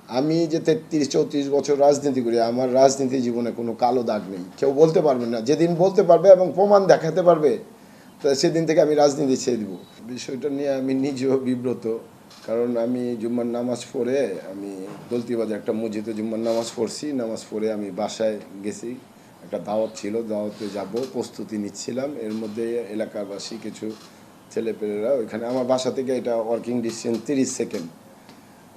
আমি যে ৩৩-৩৪ বছর রাজনীতি করি, আমার রাজনীতি জীবনে কোনো কালো দাগ নেই। কেউ বলতে পারবে না। যেদিন বলতে পারবে এবং প্রমাণ দেখাতে পারবে, তো সেদিন থেকে আমি রাজনীতি ছেড়ে দিব। বিষয়টা নিয়ে আমি নিজেও বিব্রত। কারণ আমি জুম্মার নামাজ পড়ে আমি দলতিবাজার একটা মসজিদে জুম্মার নামাজ পড়ছি। নামাজ পড়ে আমি বাসায় গেছি। একটা দাওয়াত ছিল, দাওয়াতে যাব, প্রস্তুতি নিচ্ছিলাম। এর মধ্যে এলাকাবাসী কিছু ছেলেপেলেরা ওইখানে আমার বাসা থেকে এটা ওয়ার্কিং ডিস্টেন্স 30 সেকেন্ড,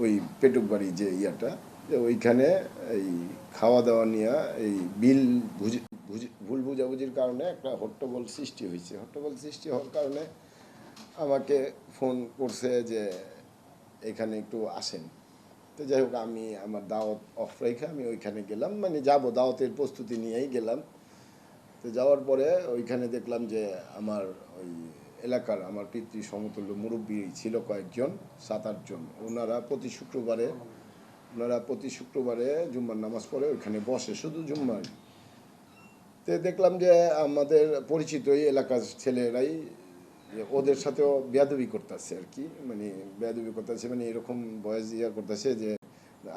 ওই পেটুক বাড়ি যে ইয়াটা, যে ওইখানে এই খাওয়া দাওয়া নিয়ে এই বিল ভুল বুঝাবুঝির কারণে একটা হট্টগোল সৃষ্টি হয়েছে। হট্টগোল সৃষ্টি হওয়ার কারণে আমাকে ফোন করছে যে এখানে একটু আসেন। তো যাই হোক, আমি আমার দাওয়াত অফ রেখে আমি ওইখানে গেলাম, মানে যাব, দাওয়াতের প্রস্তুতি নিয়েই গেলাম। তো যাওয়ার পরে ওইখানে দেখলাম যে আমার ওই এলাকার আমার পিতৃ সমতুল্য মুরব্বী ছিল কয়েকজন, 7-8 জন। ওনারা প্রতি শুক্রবারে জুম্মার নামাজ পড়ে ওইখানে বসে, শুধু জুম্মার। তো দেখলাম যে আমাদের পরিচিত এই এলাকার ছেলেরাই ওদের সাথেও বেয়াদবি করতেছে আর কি, মানে বেয়াদবি করতেছে, মানে এরকম বয়স ইয়া করতেছে যে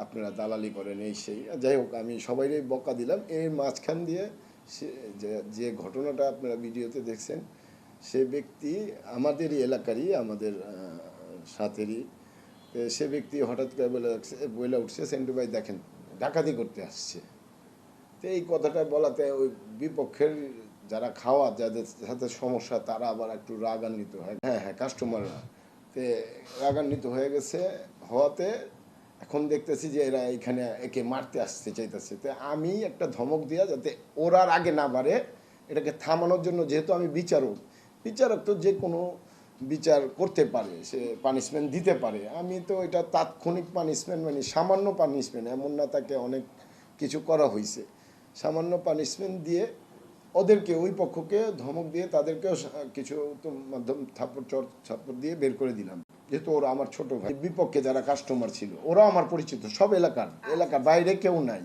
আপনারা দালালি করেন এই সেই। যাই হোক, আমি সবাইরই বকা দিলাম। এর মাঝখান দিয়ে সে যে ঘটনাটা আপনারা ভিডিওতে দেখছেন, সে ব্যক্তি আমাদেরই এলাকারই, আমাদের সাথেরই। সে ব্যক্তি হঠাৎ করে বলে উঠছে, সেন্টু ভাই দেখেন ডাকাতি করতে আসছে। তো এই কথাটা বলাতে ওই বিপক্ষের যারা খাওয়া, যাদের সাথে সমস্যা, তারা আবার একটু রাগান্বিত হয়। হ্যাঁ হ্যাঁ, কাস্টমাররা তে রাগান্বিত হয়ে গেছে। হওয়াতে এখন দেখতেছি যে এরা এখানে একে মারতে আসতে চাইতেছে। তো আমি একটা ধমক দিয়া যাতে ওরার আগে না বাড়ে, এটাকে থামানোর জন্য, যেহেতু আমি বিচারক, বিচারক তো যে কোনো বিচার করতে পারে, সে পানিশমেন্ট দিতে পারে। আমি তো এটা তাৎক্ষণিক পানিশমেন্ট, মানে সামান্য পানিশমেন্ট, এমন না তাকে অনেক কিছু করা হয়েছে, সামান্য পানিশমেন্ট দিয়ে ওদেরকে, ওই পক্ষকে ধমক দিয়ে তাদেরকেও কিছু তো মাধ্যম থাপ্পড় দিয়ে বের করে দিলাম। যেহেতু ওরা আমার ছোট ভাই, বিপক্ষে যারা কাস্টমার ছিল ওরা আমার পরিচিত, সব এলাকার বাইরে কেউ নাই।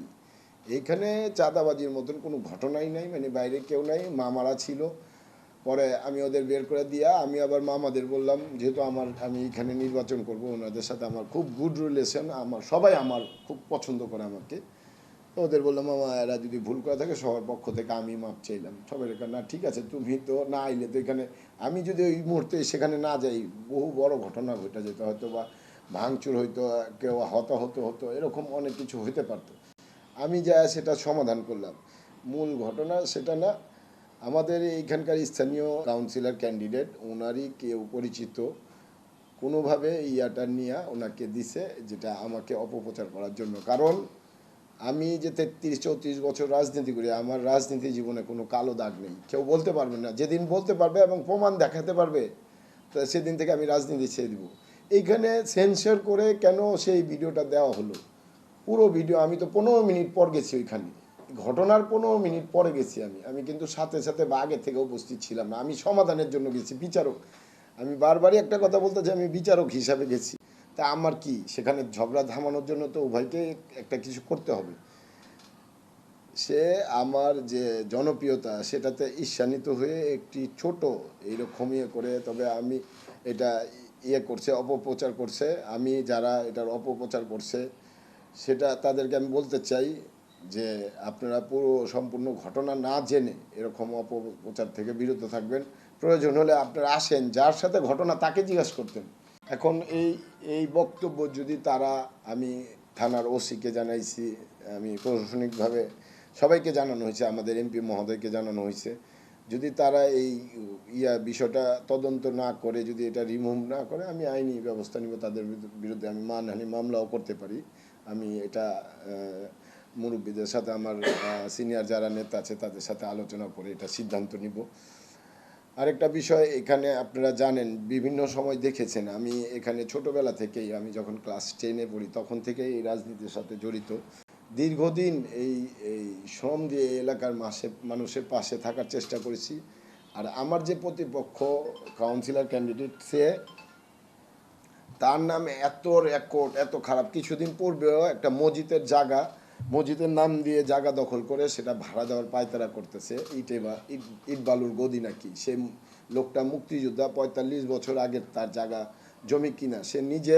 এইখানে চাঁদাবাজির মতন কোনো ঘটনাই নাই, মানে বাইরে কেউ নাই। মামারা ছিল, পরে আমি ওদের বের করে দিয়া আমি আবার মামাদের বললাম, যেহেতু আমি এখানে নির্বাচন করব, ওনাদের সাথে আমার খুব গুড রিলেশন, আমার সবাই আমার খুব পছন্দ করে আমাকে। তো ওদের বললাম, মামা এরা যদি ভুল করে থাকে সবার পক্ষ থেকে আমি মাপ চাইলাম। সবাই রেখে না ঠিক আছে, তুমি তো না আইলে তো এখানে, আমি যদি ওই মুহূর্তে সেখানে না যাই, বহু বড় ঘটনা ঘটে যেত, হয়তো বা ভাঙচুর হইতো, কেউ হতাহত হতো, এরকম অনেক কিছু হইতে পারতো। আমি যা সেটা সমাধান করলাম। মূল ঘটনা সেটা না, আমাদের এইখানকার স্থানীয় কাউন্সিলর ক্যান্ডিডেট, ওনারই কেউ পরিচিত কোনোভাবে ইয়াটা নিয়ে ওনাকে দিছে, যেটা আমাকে অপপ্রচার করার জন্য। কারণ আমি যে ৩৩-৩৪ বছর রাজনীতি করি, আমার রাজনীতি জীবনে কোনো কালো দাগ নেই। কেউ বলতে পারবে না। যেদিন বলতে পারবে এবং প্রমাণ দেখাতে পারবে, তো সেদিন থেকে আমি রাজনীতি ছেড়ে দিব। এইখানে সেন্সর করে কেন সেই ভিডিওটা দেওয়া হলো? পুরো ভিডিও, আমি তো 15 মিনিট পর গেছি ওইখানে, ঘটনার 15 মিনিট পরে গেছি আমি। আমি কিন্তু সাথে সাথে বা আগে থেকে উপস্থিত ছিলাম না। আমি সমাধানের জন্য গেছি, বিচারক। আমি বারবারই একটা কথা বলতে যে আমি বিচারক হিসাবে গেছি। তা আমার কি সেখানে ঝগড়া থামানোর জন্য তো উভয়কে একটা কিছু করতে হবে। সে আমার যে জনপ্রিয়তা সেটাতে ঈর্ষান্বিত হয়ে একটি ছোট এইরকম ইয়ে করে, তবে আমি এটা ইয়ে করছে, অপপ্রচার করছে। আমি যারা এটার অপপ্রচার করছে সেটা তাদেরকে আমি বলতে চাই যে আপনারা পুরো সম্পূর্ণ ঘটনা না জেনে এরকম অপপ্রচার থেকে বিরত থাকবেন। প্রয়োজন হলে আপনারা আসেন, যার সাথে ঘটনা তাকে জিজ্ঞাসা করতেন। এখন এই এই বক্তব্য যদি তারা, আমি থানার ওসিকে জানাইছি, আমি প্রশাসনিকভাবে সবাইকে জানানো হয়েছে, আমাদের এমপি মহোদয়কে জানানো হয়েছে। যদি তারা এই বিষয়টা তদন্ত না করে, যদি এটা রিমুভ না করে, আমি আইনি ব্যবস্থা নিব তাদের বিরুদ্ধে। আমি মানহানি মামলাও করতে পারি। আমি এটা মুরব্বীদের সাথে, আমার সিনিয়র যারা নেতা আছে তাদের সাথে আলোচনা করে এটা সিদ্ধান্ত নিব। আরেকটা বিষয়, এখানে আপনারা জানেন, বিভিন্ন সময় দেখেছেন, আমি এখানে ছোটোবেলা থেকেই, আমি যখন ক্লাস 10-এ পড়ি তখন থেকেই এই রাজনীতির সাথে জড়িত। দীর্ঘদিন এই এই শ্রম দিয়ে এলাকার মানুষের পাশে থাকার চেষ্টা করেছি। আর আমার যে প্রতিপক্ষ কাউন্সিলর ক্যান্ডিডেট, তার নামে এত রেকর্ড, এত খারাপ। কিছুদিন পূর্বেও একটা মসজিদের নাম দিয়ে জায়গা দখল করে সেটা ভাড়া দেওয়ার পায়তারা করতেছে, ইট বালুর গদি নাকি। সে লোকটা মুক্তিযোদ্ধা, 45 বছর আগের তার জায়গা জমি কিনা, সে নিজে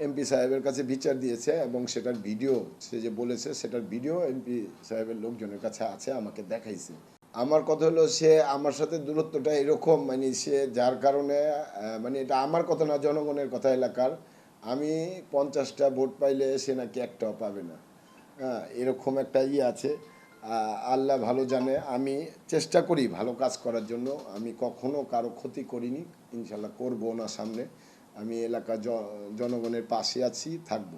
এমপি সাহেবের কাছে বিচার দিয়েছে এবং সেটার ভিডিও, সে যে বলেছে সেটার ভিডিও এমপি সাহেবের লোকজনের কাছে আছে, আমাকে দেখাইছে। আমার কথা হলো, সে আমার সাথে দূরত্বটা এরকম, মানে সে যার কারণে মানে এটা আমার কথা না, জনগণের কথা, এলাকার। আমি 50টা ভোট পাইলে সে নাকি একটাও পাবে না। হ্যাঁ, এরকম একটা আছে। আল্লাহ ভালো জানে। আমি চেষ্টা করি ভালো কাজ করার জন্য। আমি কখনো কারো ক্ষতি করিনি, ইনশাল্লাহ করবো না সামনে। আমি এলাকা জনগণের পাশে আছি, থাকবো।